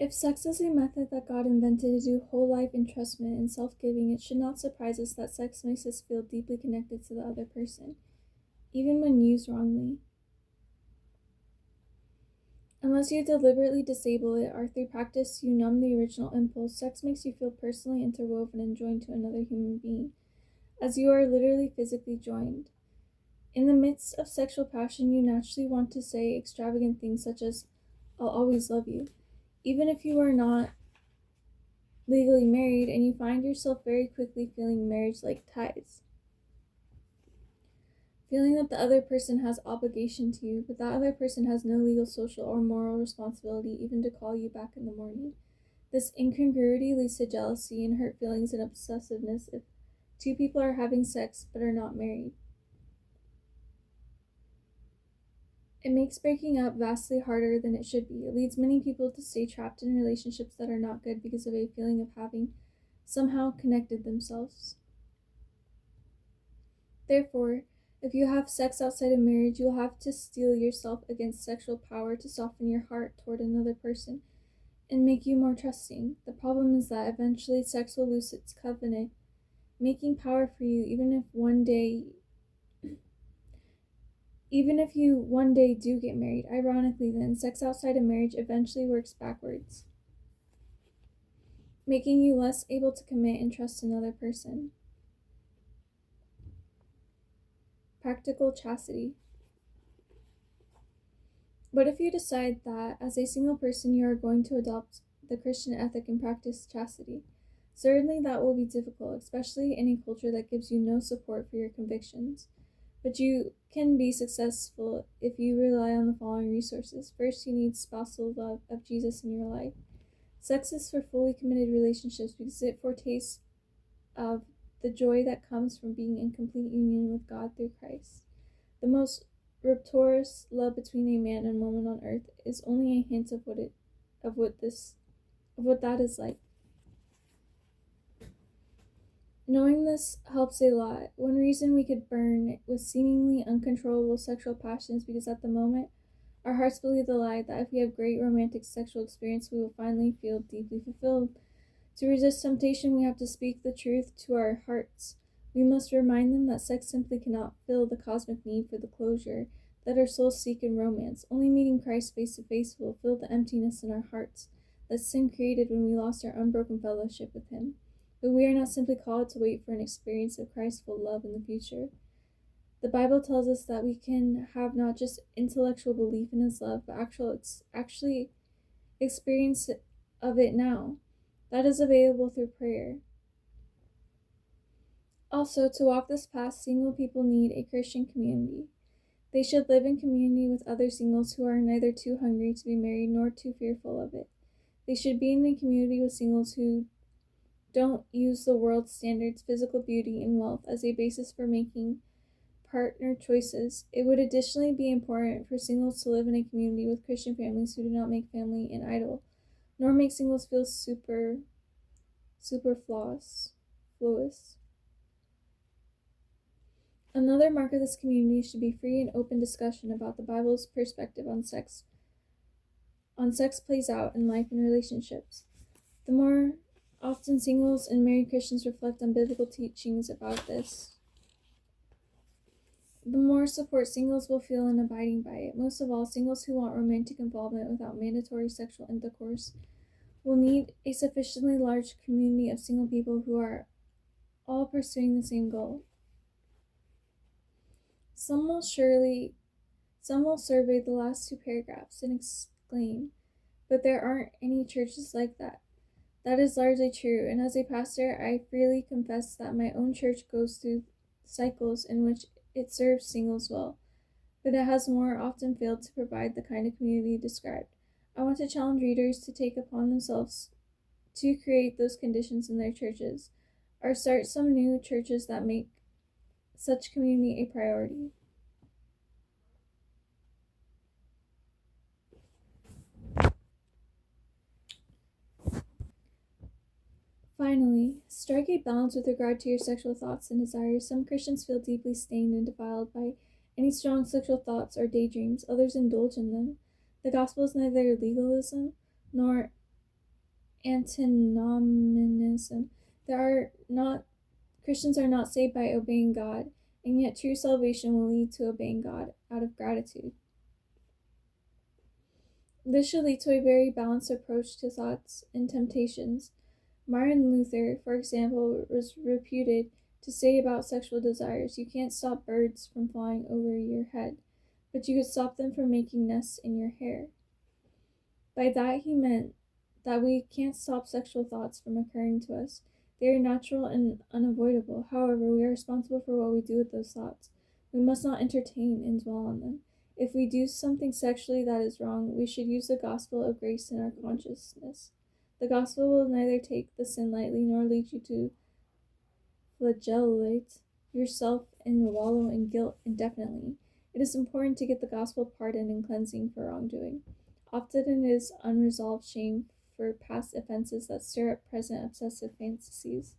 If sex is a method that God invented to do whole life entrustment and self-giving, it should not surprise us that sex makes us feel deeply connected to the other person, even when used wrongly. Unless you deliberately disable it or through practice you numb the original impulse, sex makes you feel personally interwoven and joined to another human being, as you are literally physically joined. In the midst of sexual passion, you naturally want to say extravagant things such as, "I'll always love you," even if you are not legally married, and you find yourself very quickly feeling marriage-like ties. Feeling that the other person has obligation to you, but that other person has no legal, social, or moral responsibility even to call you back in the morning. This incongruity leads to jealousy and hurt feelings and obsessiveness if two people are having sex but are not married. It makes breaking up vastly harder than it should be. It leads many people to stay trapped in relationships that are not good because of a feeling of having somehow connected themselves. Therefore, if you have sex outside of marriage, you will have to steel yourself against sexual power to soften your heart toward another person and make you more trusting. The problem is that eventually sex will lose its covenant, making power for you even if you one day do get married. Ironically then, sex outside of marriage eventually works backwards, making you less able to commit and trust another person. Practical chastity. But if you decide that, as a single person, you are going to adopt the Christian ethic and practice chastity, certainly that will be difficult, especially in a culture that gives you no support for your convictions. But you can be successful if you rely on the following resources. First, you need spousal love of Jesus in your life. Sex is for fully committed relationships because it foretastes of the joy that comes from being in complete union with God through Christ. The most rapturous love between a man and woman on earth is only a hint of what that is like. Knowing this helps a lot. One reason we could burn with seemingly uncontrollable sexual passion is because at the moment our hearts believe the lie that if we have great romantic sexual experience, we will finally feel deeply fulfilled. To resist temptation, we have to speak the truth to our hearts. We must remind them that sex simply cannot fill the cosmic need for the closure that our souls seek in romance. Only meeting Christ face to face will fill the emptiness in our hearts that sin created when we lost our unbroken fellowship with Him. But we are not simply called to wait for an experience of Christful love in the future. The Bible tells us that we can have not just intellectual belief in His love, but actually experience of it now. That is available through prayer. Also, to walk this path, single people need a Christian community. They should live in community with other singles who are neither too hungry to be married nor too fearful of it. They should be in a community with singles who don't use the world's standards, physical beauty, and wealth as a basis for making partner choices. It would additionally be important for singles to live in a community with Christian families who do not make family an idol, nor make singles feel superfluous. Another mark of this community should be free and open discussion about the Bible's perspective on sex plays out in life and relationships. The more often singles and married Christians reflect on biblical teachings about this, the more support singles will feel in abiding by it. Most of all, singles who want romantic involvement without mandatory sexual intercourse will need a sufficiently large community of single people who are all pursuing the same goal. Some will survey the last two paragraphs and exclaim, "But there aren't any churches like that." That is largely true, and as a pastor, I freely confess that my own church goes through cycles in which it serves singles well, but it has more often failed to provide the kind of community described. I want to challenge readers to take upon themselves to create those conditions in their churches, or start some new churches that make such community a priority. Finally, strike a balance with regard to your sexual thoughts and desires. Some Christians feel deeply stained and defiled by any strong sexual thoughts or daydreams. Others indulge in them. The gospel is neither legalism nor antinomianism. There are not Christians are not saved by obeying God, and yet true salvation will lead to obeying God out of gratitude. This should lead to a very balanced approach to thoughts and temptations. Martin Luther, for example, was reputed to say about sexual desires, you can't stop birds from flying over your head, but you could stop them from making nests in your hair. By that he meant that we can't stop sexual thoughts from occurring to us. They are natural and unavoidable. However, we are responsible for what we do with those thoughts. We must not entertain and dwell on them. If we do something sexually that is wrong, we should use the gospel of grace in our consciousness. The gospel will neither take the sin lightly nor lead you to flagellate yourself and wallow in guilt indefinitely. It is important to get the gospel pardon and cleansing for wrongdoing. Often it is unresolved shame for past offenses that stir up present obsessive fantasies.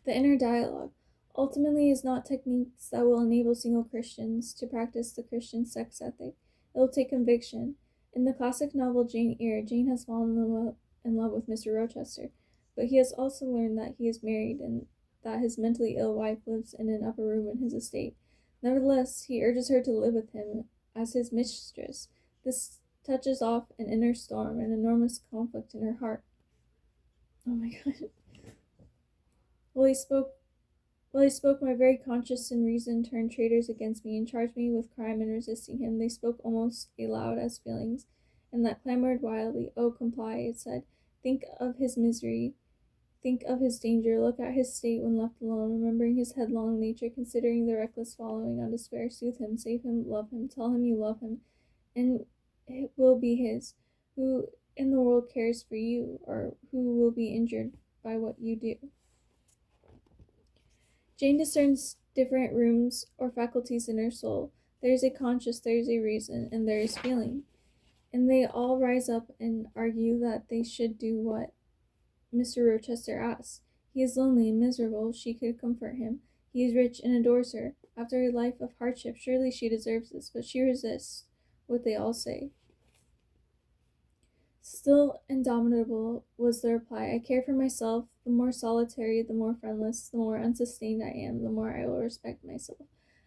The inner dialogue ultimately is not techniques that will enable single Christians to practice the Christian sex ethic. It will take conviction. In the classic novel Jane Eyre, Jane has fallen in love with Mr. Rochester, but he has also learned that he is married and that his mentally ill wife lives in an upper room in his estate. Nevertheless, he urges her to live with him as his mistress. This touches off an inner storm, an enormous conflict in her heart. Oh my god. Well, he spoke, my very conscience and reason turned traitors against me and charged me with crime in resisting him. They spoke almost aloud as feelings, and that clamored wildly. Oh, comply, it said. Think of his misery. Think of his danger. Look at his state when left alone, remembering his headlong nature, considering the reckless following on despair. Soothe him, save him, love him, tell him you love him, and it will be his. Who in the world cares for you, or who will be injured by what you do? Jane discerns different rooms or faculties in her soul. There is a conscience, there is a reason, and there is feeling. And they all rise up and argue that they should do what Mr. Rochester asks. He is lonely and miserable. She could comfort him. He is rich and adores her. After a life of hardship, surely she deserves this, but she resists what they all say. Still indomitable was the reply. I care for myself. The more solitary, the more friendless, the more unsustained I am, the more I will respect myself.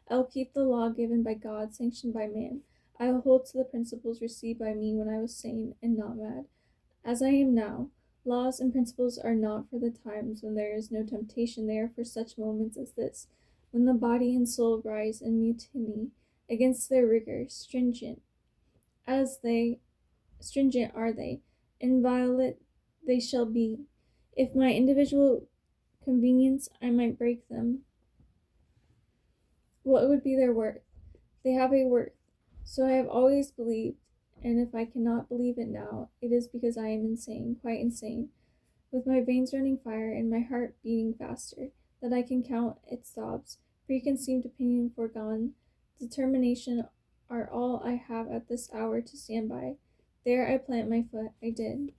I will keep the law given by God, sanctioned by man. I will hold to the principles received by me when I was sane and not mad, as I am now. Laws and principles are not for the times when there is no temptation. They are for such moments as this, when the body and soul rise in mutiny against their rigor. Stringent are they, inviolate they shall be. If my individual convenience, I might break them. What would be their worth? They have a worth. So I have always believed, and if I cannot believe it now, it is because I am insane, quite insane, with my veins running fire and my heart beating faster, that I can count its throbs. Preconceived opinion foregone, determination are all I have at this hour to stand by. There I plant my foot. I did.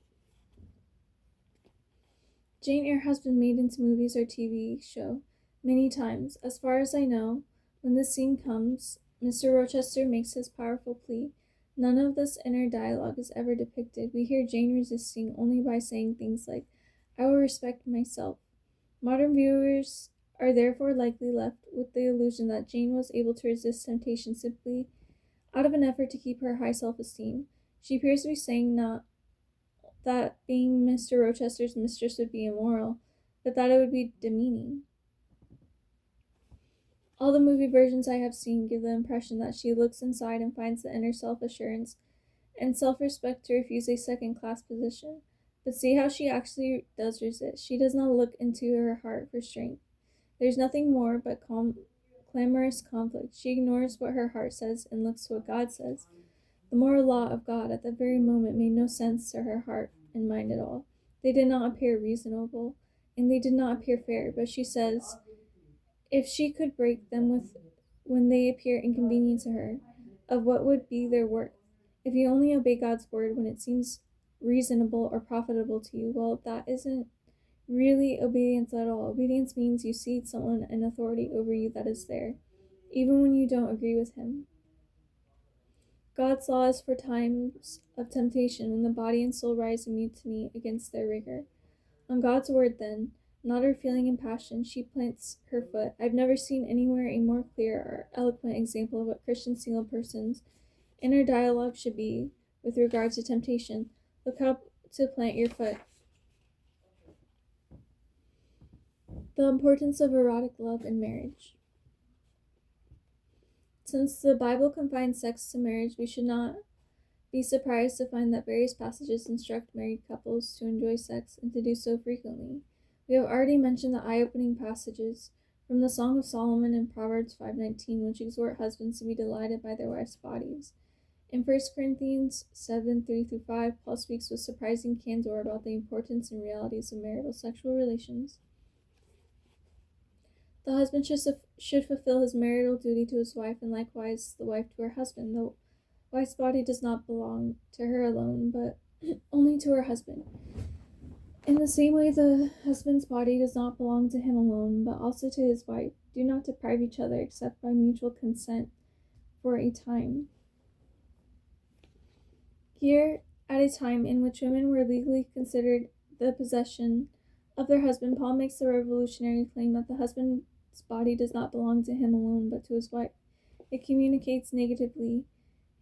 Jane Eyre has been made into movies or TV show many times. As far as I know, when the scene comes, Mr. Rochester makes his powerful plea. None of this inner dialogue is ever depicted. We hear Jane resisting only by saying things like, I will respect myself. Modern viewers are therefore likely left with the illusion that Jane was able to resist temptation simply out of an effort to keep her high self-esteem. She appears to be saying not that being Mr. Rochester's mistress would be immoral, but that it would be demeaning. All the movie versions I have seen give the impression that she looks inside and finds the inner self-assurance and self-respect to refuse a second-class position. But see how she actually does resist. She does not look into her heart for strength. There's nothing more but clamorous conflict. She ignores what her heart says and looks to what God says. The moral law of God at that very moment made no sense to her heart and mind at all. They did not appear reasonable, and they did not appear fair, but she says, if she could break them when they appear inconvenient to her, of what would be their worth? If you only obey God's word when it seems reasonable or profitable to you, well, that isn't really obedience at all. Obedience means you cede someone an authority over you that is there, even when you don't agree with him. God's law is for times of temptation when the body and soul rise in mutiny against their rigor. On God's word, then, not her feeling and passion, she plants her foot. I've never seen anywhere a more clear or eloquent example of what Christian single persons' inner dialogue should be with regard to temptation. Look how to plant your foot. The importance of erotic love in marriage. Since the Bible confines sex to marriage, we should not be surprised to find that various passages instruct married couples to enjoy sex and to do so frequently. We have already mentioned the eye-opening passages from the Song of Solomon and Proverbs 5:19, which exhort husbands to be delighted by their wives' bodies. In 1 Corinthians 7:3-5, Paul speaks with surprising candor about the importance and realities of marital sexual relations. The husband should fulfill his marital duty to his wife, and likewise the wife to her husband. The wife's body does not belong to her alone, but only to her husband. In the same way, the husband's body does not belong to him alone, but also to his wife. Do not deprive each other except by mutual consent for a time. Here, at a time in which women were legally considered the possession of their husband, Paul makes the revolutionary claim that the husband's body does not belong to him alone, but to his wife. It communicates negatively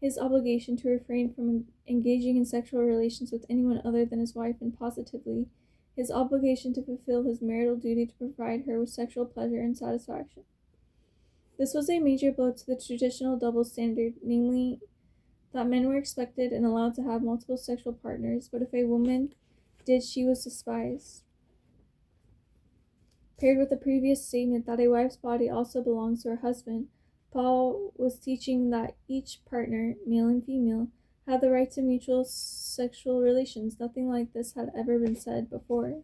his obligation to refrain from engaging in sexual relations with anyone other than his wife, and positively his obligation to fulfill his marital duty to provide her with sexual pleasure and satisfaction. This was a major blow to the traditional double standard, namely that men were expected and allowed to have multiple sexual partners, but if a woman did, she was despised. Paired with the previous statement that a wife's body also belongs to her husband, Paul was teaching that each partner, male and female, had the right to mutual sexual relations. Nothing like this had ever been said before.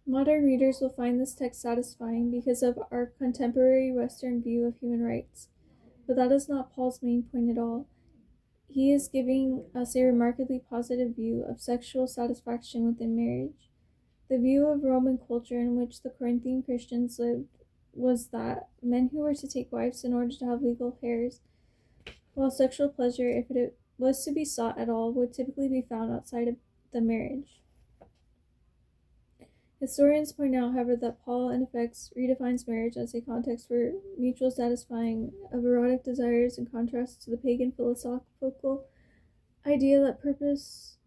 Modern readers will find this text satisfying because of our contemporary Western view of human rights, but that is not Paul's main point at all. He is giving us a remarkably positive view of sexual satisfaction within marriage. The view of Roman culture in which the Corinthian Christians lived was that men who were to take wives in order to have legal heirs, while sexual pleasure, if it was to be sought at all, would typically be found outside of the marriage. Historians point out, however, that Paul in effect redefines marriage as a context for mutual satisfying of erotic desires in contrast to the pagan philosophical idea that purpose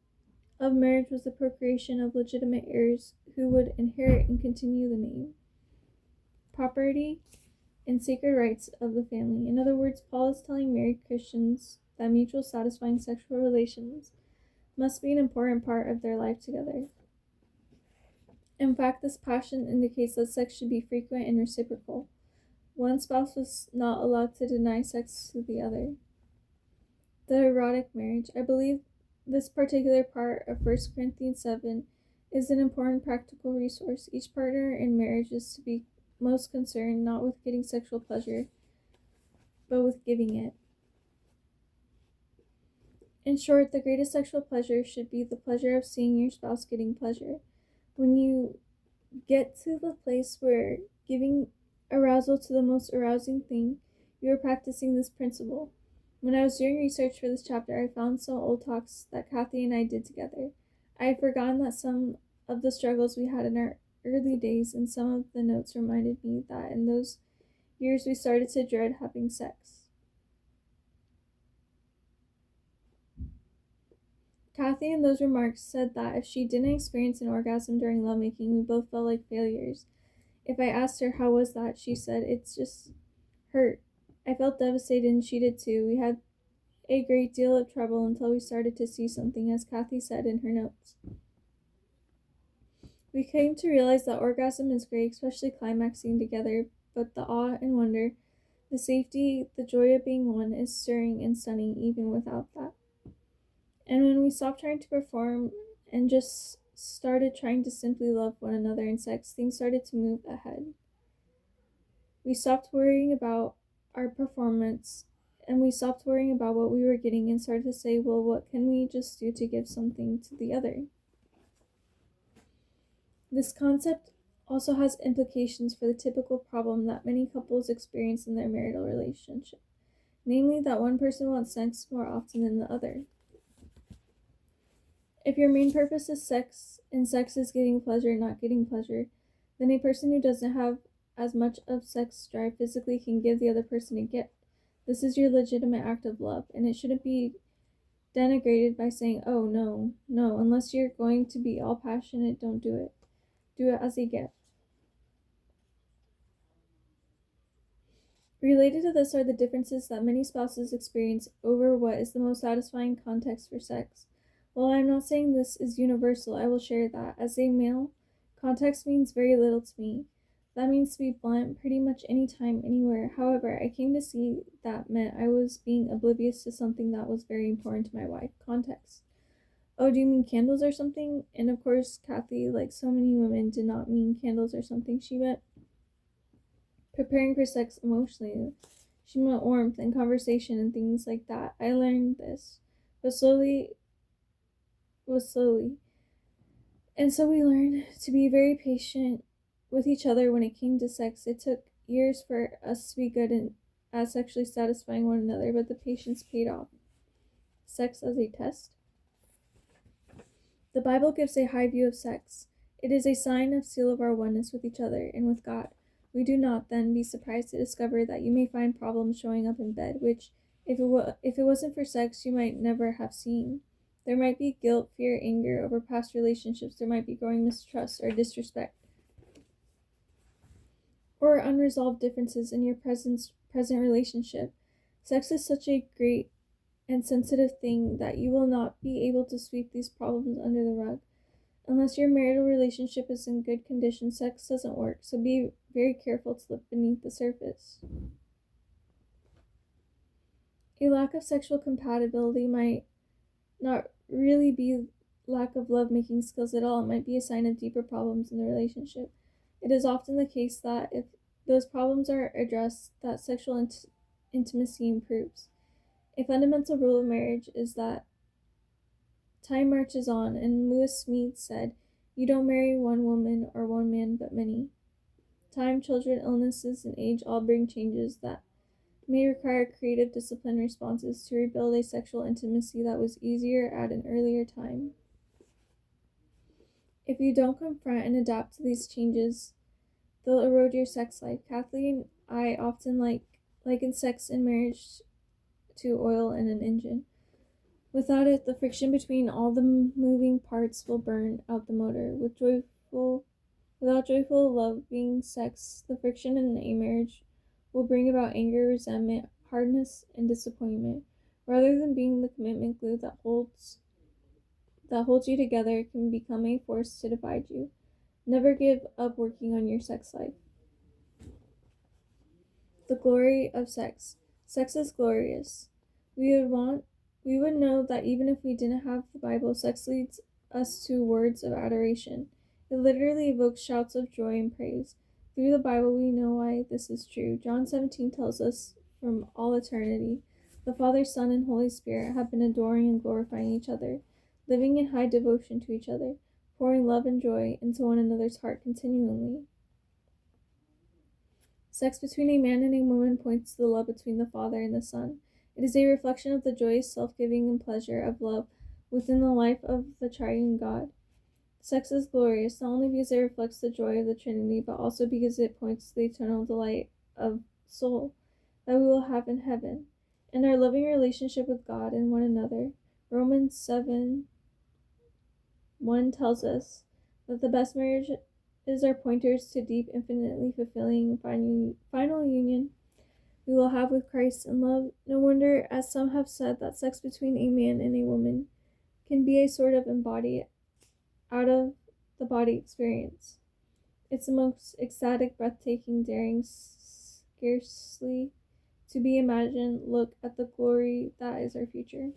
of marriage was the procreation of legitimate heirs who would inherit and continue the name, property, and sacred rights of the family. In other words, Paul is telling married Christians that mutual satisfying sexual relations must be an important part of their life together. In fact, this passion indicates that sex should be frequent and reciprocal. One spouse was not allowed to deny sex to the other. The erotic marriage. I believe this particular part of 1 Corinthians 7 is an important practical resource. Each partner in marriage is to be most concerned not with getting sexual pleasure, but with giving it. In short, the greatest sexual pleasure should be the pleasure of seeing your spouse getting pleasure. When you get to the place where giving arousal to the most arousing thing, you are practicing this principle. When I was doing research for this chapter, I found some old talks that Kathy and I did together. I had forgotten that some of the struggles we had in our early days, and some of the notes reminded me that in those years we started to dread having sex. Kathy in those remarks said that if she didn't experience an orgasm during lovemaking, we both felt like failures. If I asked her how was that, she said, "It's just hurt." I felt devastated and she did too. We had a great deal of trouble until we started to see something, as Kathy said in her notes. We came to realize that orgasm is great, especially climaxing together, but the awe and wonder, the safety, the joy of being one is stirring and stunning even without that. And when we stopped trying to perform and just started trying to simply love one another in sex, things started to move ahead. We stopped worrying about our performance, and we stopped worrying about what we were getting and started to say, well, what can we just do to give something to the other? This concept also has implications for the typical problem that many couples experience in their marital relationship. namely that one person wants sex more often than the other. If your main purpose is sex, and sex is getting pleasure, not getting pleasure, then a person who doesn't have as much of sex drive physically can give the other person a gift. This is your legitimate act of love, and it shouldn't be denigrated by saying, oh, no, no, unless you're going to be all passionate, don't do it. Do it as a gift. Related to this are the differences that many spouses experience over what is the most satisfying context for sex. While I'm not saying this is universal, I will share that. As a male, context means very little to me. That means to be blunt, pretty much anytime, anywhere. However, I came to see that meant I was being oblivious to something that was very important to my wife: context. Oh, do you mean candles or something? And of course, Kathy, like so many women, did not mean candles or something. She meant preparing for sex emotionally. She meant warmth and conversation and things like that. I learned this, but slowly. And so we learned to be very patient with each other when it came to sex. It took years for us to be good and at sexually satisfying one another, but the patience paid off. Sex as a test. The Bible gives a high view of sex. It is a sign of seal of our oneness with each other and with God. We do not, then, be surprised to discover that you may find problems showing up in bed, which, if it wasn't for sex, you might never have seen. There might be guilt, fear, anger over past relationships. There might be growing mistrust or disrespect, or unresolved differences in your present relationship. Sex is such a great and sensitive thing that you will not be able to sweep these problems under the rug. Unless your marital relationship is in good condition, sex doesn't work, so be very careful to look beneath the surface. A lack of sexual compatibility might not really be lack of lovemaking skills at all. It might be a sign of deeper problems in the relationship. It is often the case that if those problems are addressed, that sexual intimacy improves. A fundamental rule of marriage is that time marches on, and Lewis Smead said, "You don't marry one woman or one man, but many." Time, children, illnesses, and age all bring changes that may require creative discipline responses to rebuild a sexual intimacy that was easier at an earlier time. If you don't confront and adapt to these changes, they'll erode your sex life. Kathleen and I often liken sex and marriage to oil in an engine. Without it, the friction between all the moving parts will burn out the motor. Without joyful, loving sex, the friction in a marriage will bring about anger, resentment, hardness, and disappointment. Rather than being the commitment glue that holds you together, it can become a force to divide you. Never give up working on your sex life. The glory of sex. Sex is glorious. We would know that even if we didn't have the Bible, sex leads us to words of adoration. It literally evokes shouts of joy and praise. Through the Bible, we know why this is true. John 17 tells us from all eternity, the Father, Son, and Holy Spirit have been adoring and glorifying each other, living in high devotion to each other, pouring love and joy into one another's heart continually. Sex between a man and a woman points to the love between the Father and the Son. It is a reflection of the joyous self-giving and pleasure of love within the life of the triune God. Sex is glorious, not only because it reflects the joy of the Trinity, but also because it points to the eternal delight of soul that we will have in heaven, and our loving relationship with God and one another. Romans 7:1 tells us that the best marriages are pointers to deep, infinitely fulfilling final union we will have with Christ in love. No wonder, as some have said, that sex between a man and a woman can be a sort of embodied, out of the body experience. It's the most ecstatic, breathtaking, daring, scarcely to be imagined look at the glory that is our future.